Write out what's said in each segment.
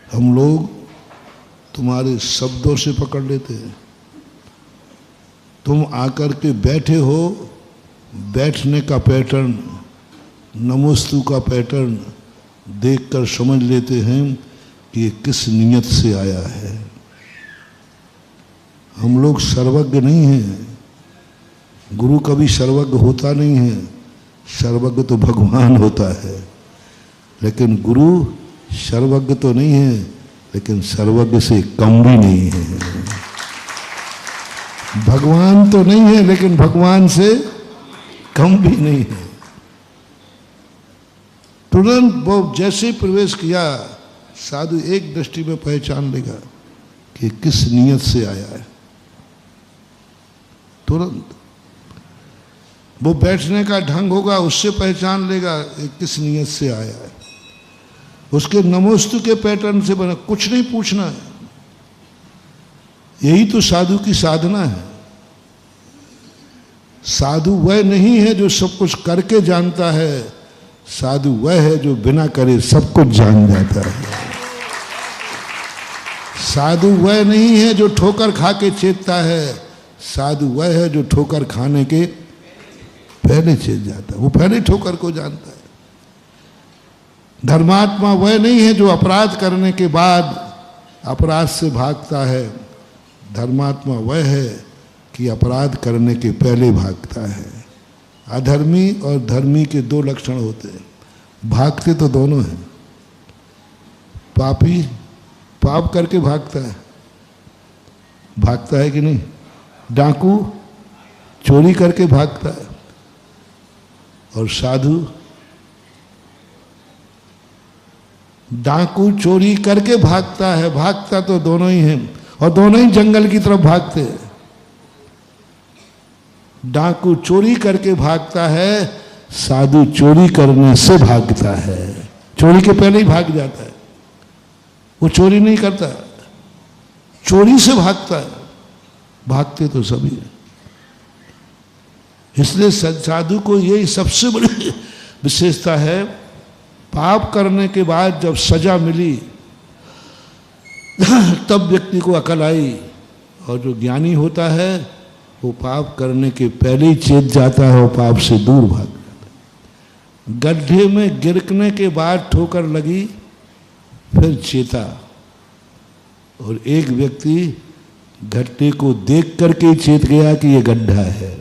हम लोग तुम्हारे शब्दों से पकड़ लेते हैं। तुम आकर के बैठे हो, बैठने का पैटर्न, नमोस्तु का पैटर्न देखकर समझ लेते हैं कि ये किस नियत से आया है। हम लोग सर्वज्ञ नहीं हैं, गुरु कभी सर्वज्ञ होता नहीं है, सर्वज्ञ तो भगवान होता है। लेकिन गुरु सर्वज्ञ तो नहीं है, लेकिन सर्वज्ञ से कम भी नहीं है। भगवान तो नहीं है, लेकिन भगवान से कम भी नहीं है। तुरंत वो जैसे प्रवेश किया, साधु एक दृष्टि में पहचान लेगा कि किस नियत से आया है। तुरंत वो बैठने का ढंग होगा, उससे पहचान लेगा कि किस नियत से आया है। उसके नमोस्तु के पैटर्न से बना, कुछ नहीं पूछना है। यही तो साधु की साधना है। साधु वह नहीं है जो सब कुछ करके जानता है, साधु वह है जो बिना करे सब कुछ जान जाता है। साधु वह नहीं है जो ठोकर खा के चेतता है, साधु वह है जो ठोकर खाने के पहले चेत जाता है। वो पहले ठोकर को जानता है। धर्मात्मा वह नहीं है जो अपराध करने के बाद अपराध से भागता है, धर्मात्मा वह है कि अपराध करने के पहले भागता है। अधर्मी और धर्मी के दो लक्षण होते हैं, भागते तो दोनों हैं। पापी पाप करके भागता है कि नहीं? डाकू चोरी करके भागता है, और साधु डाकू चोरी करके भागता है। भागता तो दोनों ही हैं, और दोनों ही जंगल की तरफ भागते हैं। डाकू चोरी करके भागता है, साधु चोरी करने से भागता है। चोरी के पहले ही भाग जाता है, वो चोरी नहीं करता, चोरी से भागता है। भागते तो सभी हैं। इसलिए साधु को यही सबसे बड़ी विशेषता है। पाप करने के बाद जब सजा मिली तब व्यक्ति को अकल आई, और जो ज्ञानी होता है वो पाप करने के पहले ही चेत जाता है और पाप से दूर भाग जाता है। गड्ढे में गिरने के बाद ठोकर लगी, फिर चेता, और एक व्यक्ति गड्ढे को देख करके चेत गया कि ये गड्ढा है।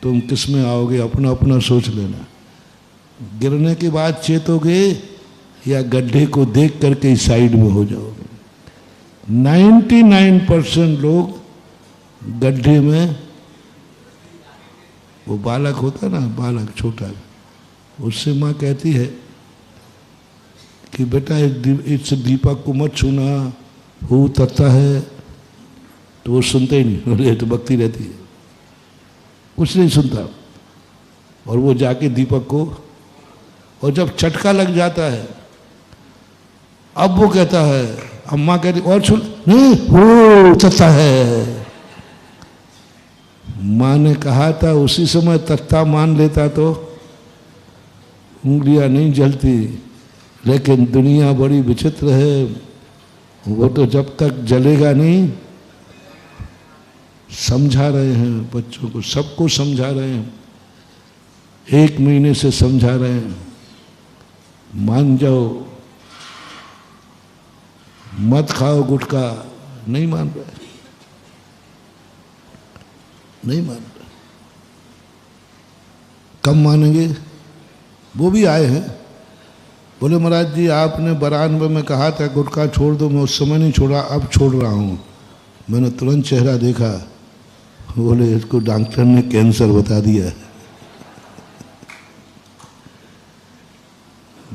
तुम किस में आओगे, अपना अपना सोच लेना। गिरने के बाद चेतोगे या गड्ढे को देख करके साइड में हो जाओगे। 99% लोग गड्ढे में, वो बालक होता ना, बालक छोटा, उससे माँ कहती है कि बेटा इस दीपक को मत छूना, वो तत्ता है, तो वो सुनते ही नहीं, बोले तो बकती रहती है, कुछ नहीं सुनता। और वो जाके दीपक को, और जब चटका लग जाता है, अब वो कहता है, अम्मा कहती और छू नहीं, वो तत्ता है। माँ ने कहा था उसी समय तत्ता मान लेता तो उंगलियां नहीं जलती। लेकिन दुनिया बड़ी विचित्र है, वो तो जब तक जलेगा नहीं। समझा रहे हैं बच्चों को, सबको समझा रहे हैं, 1 महीने से समझा रहे हैं, मान जाओ, मत खाओ गुटखा, नहीं मान रहे, नहीं मान रहे। कब मानेंगे? वो भी आए हैं, बोले महाराज जी आपने 92 में कहा था गुटखा छोड़ दो, मैं उस समय नहीं छोड़ा, अब छोड़ रहा हूँ। मैंने तुरंत चेहरा देखा, बोले इसको डॉक्टर ने कैंसर बता दिया।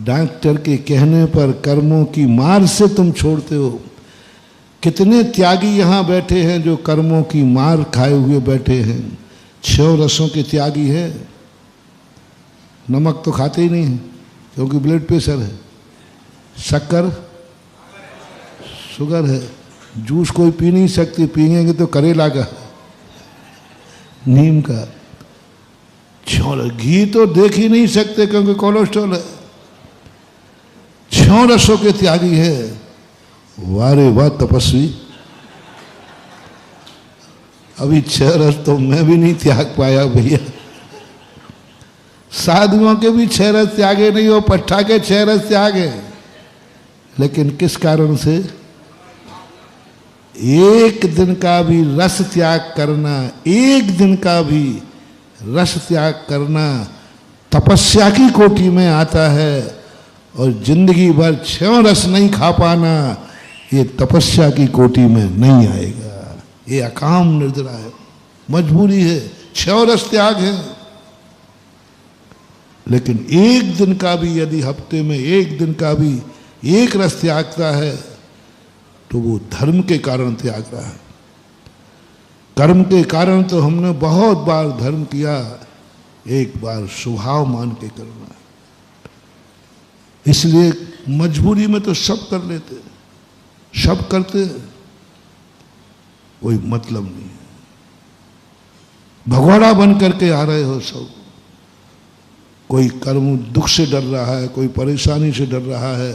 डॉक्टर के कहने पर कर्मों की मार से तुम छोड़ते हो। कितने त्यागी यहाँ बैठे हैं जो कर्मों की मार खाए हुए बैठे हैं। 6 रसों के त्यागी है। नमक तो खाते ही नहीं है क्योंकि ब्लड प्रेशर है, शक्कर शुगर है, जूस कोई पी नहीं सकती, पिएंगे तो करेला का, नीम का, घी तो देख ही नहीं सकते क्योंकि कोलेस्ट्रॉल है। 6 6 रसों के त्यागी है। वारे वाह तपस्वी, अभी 6 रस तो मैं भी नहीं त्याग पाया भैया। साधुओं के भी 6 रस त्यागे नहीं हो, पट्टा के 6 रस त्यागे, लेकिन किस कारण से? एक दिन का भी रस त्याग करना, एक दिन का भी रस त्याग करना तपस्या की कोटि में आता है, और जिंदगी भर 6 रस नहीं खा पाना ये तपस्या की कोटि में नहीं आएगा। ये अकाम निर्जरा है, मजबूरी है, 6 रस त्याग है। लेकिन एक दिन का भी यदि हफ्ते में एक दिन का भी एक रस त्यागता है तो वो धर्म के कारण त्याग रहा है। कर्म के कारण तो हमने बहुत बार धर्म किया, एक बार स्वभाव मान के करना। इसलिए मजबूरी में तो सब कर लेते, सब करते, कोई मतलब नहीं है। भगोड़ा बन करके आ रहे हो सब। कोई कर्म दुख से डर रहा है, कोई परेशानी से डर रहा है,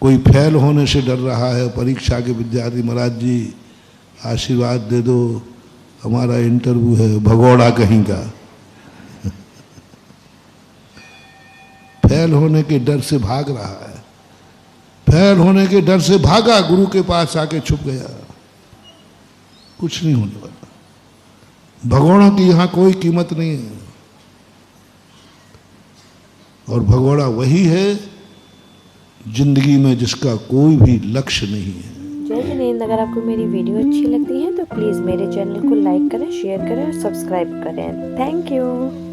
कोई फेल होने से डर रहा है। परीक्षा के विद्यार्थी, महाराज जी आशीर्वाद दे दो, हमारा इंटरव्यू है, भगोड़ा कहीं का। फेल होने के डर से भाग रहा है, फेल होने के डर से भागा, गुरु के पास आके छुप गया। कुछ नहीं होने वाला। भगोड़ों की यहां कोई कीमत नहीं है, और भगोड़ा वही है जिंदगी में जिसका कोई भी लक्ष्य नहीं है। जय हिंद। अगर आपको मेरी वीडियो अच्छी लगती है तो प्लीज़ मेरे चैनल को लाइक करें, शेयर करें और सब्सक्राइब करें। Thank you.